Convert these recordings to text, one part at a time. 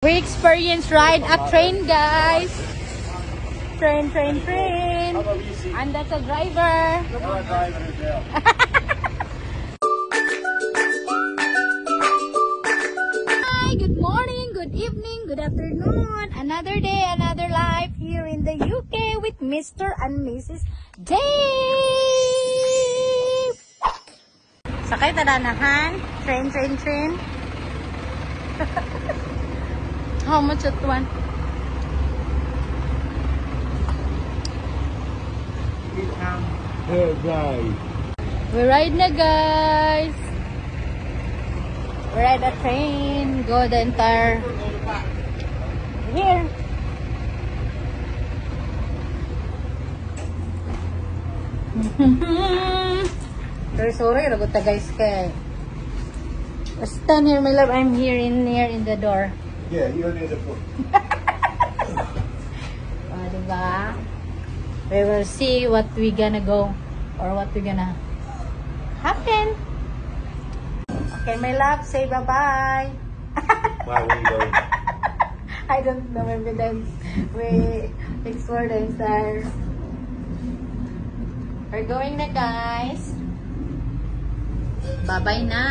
We experienced ride a train, guys. Train. And that's a driver. Hi, good morning, good evening, good afternoon. Another day, another life here in the UK with Mr. and Mrs. Dave. Sakay tadanahan. Train. How much at one? Hey guys. We ride na, guys. We ride a train. Go the entire here. Sorry, ragot ta, guys, kay. Stand here, my love. I'm here in the door. Yeah, you're near the foot. Diba? We will see what we gonna go or what we gonna happen. Okay, my love, say bye-bye. Why are you going? I don't know, maybe then we explore the entire. We're going na, guys. Bye-bye na.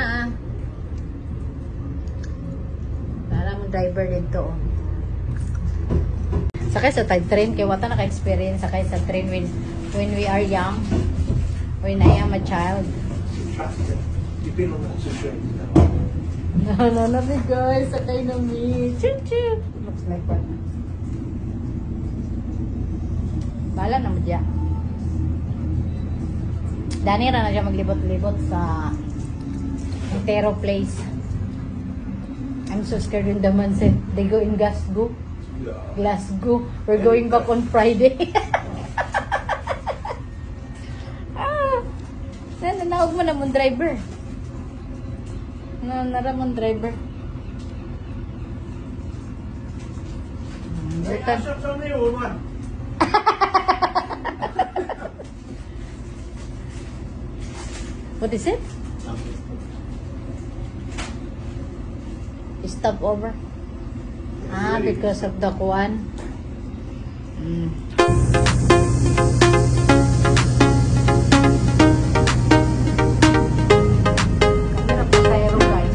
Para mo driver dito. Sakay sa train kay wata naka-experience sakay sa train when we are young, when I am a child. You've been on that train No, now. guys, sakay na me. Choo. Looks like that. Bala na mo diya. Dani ra na siya maglibot-libot sa Intero place. I'm so scared when the man said they go in Glasgow. We're going back on Friday. Nanawag mo naman driver. Naramon driver. What is it? Stop over. Because of the kuan. Kamera pa tayo, guys.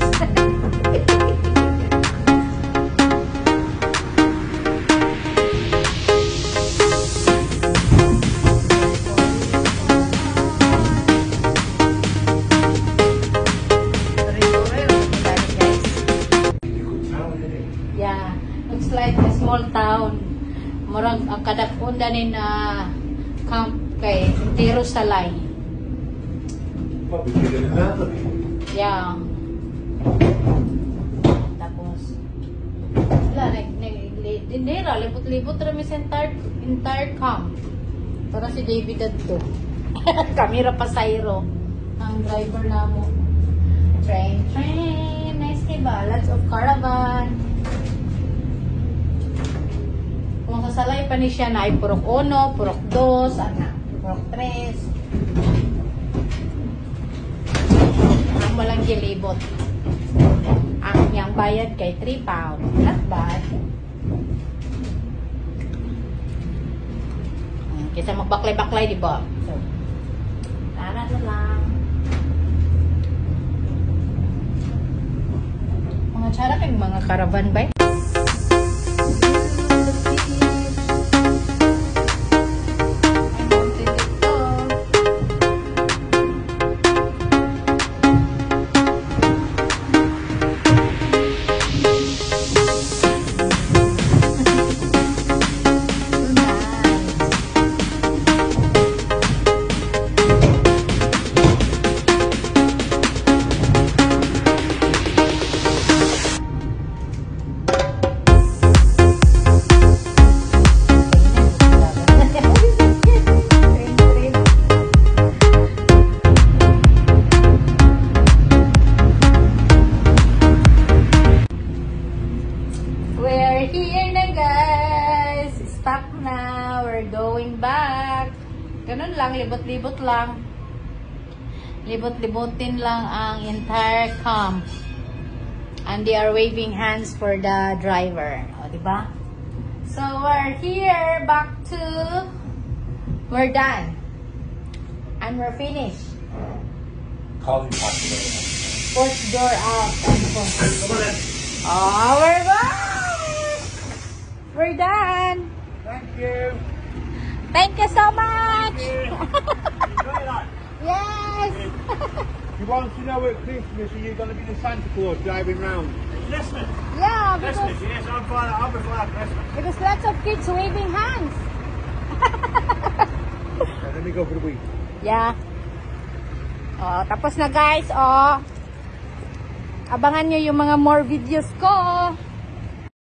Yeah, looks like a small town. Murag ang kadakunda ni na camp kay Intero Salay. Yeah. Tapos wala dinera libot-libot ra mi sa entire camp. Para si David adto. Kamera pasayro ang driver namo. Train. Nice kay ba? Lots of caravan. Kung sasalay pa ni siya na ay purok 1, purok 2, purok 3. Ang walang gilibot. Ang niyang bayad kay 3 pounds. Not bad. Kaysa magbaklay-baklay, di ba? So, tara na lang. Mga tsara kayong mga caravan ba? Ganun lang, libot-libot lang. Libot-libotin lang ang entire camp. And they are waving hands for the driver. O, diba? So, we're here. Back to... We're done. And we're finished. Calling possible. Push door out. And push. Come on in. Oh, we're done! We're done. Thank you. Thank you so much. Enjoy that. Yes. You want to know at Christmas are you going to be the Santa Claus driving round? Christmas. Yeah, Christmas, because, yes, I'm fine. I'll be fine Christmas. because lots of kids waving hands. Let me go for the week. Yeah. Oh, tapos na guys, oh. Abangan nyo yung mga more videos ko.